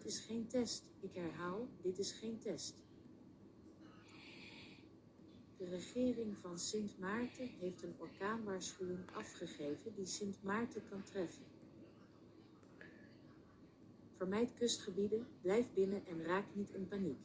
Dit is geen test. Ik herhaal, dit is geen test. De regering van Sint Maarten heeft een orkaanwaarschuwing afgegeven die Sint Maarten kan treffen. Vermijd kustgebieden, blijf binnen en raak niet in paniek.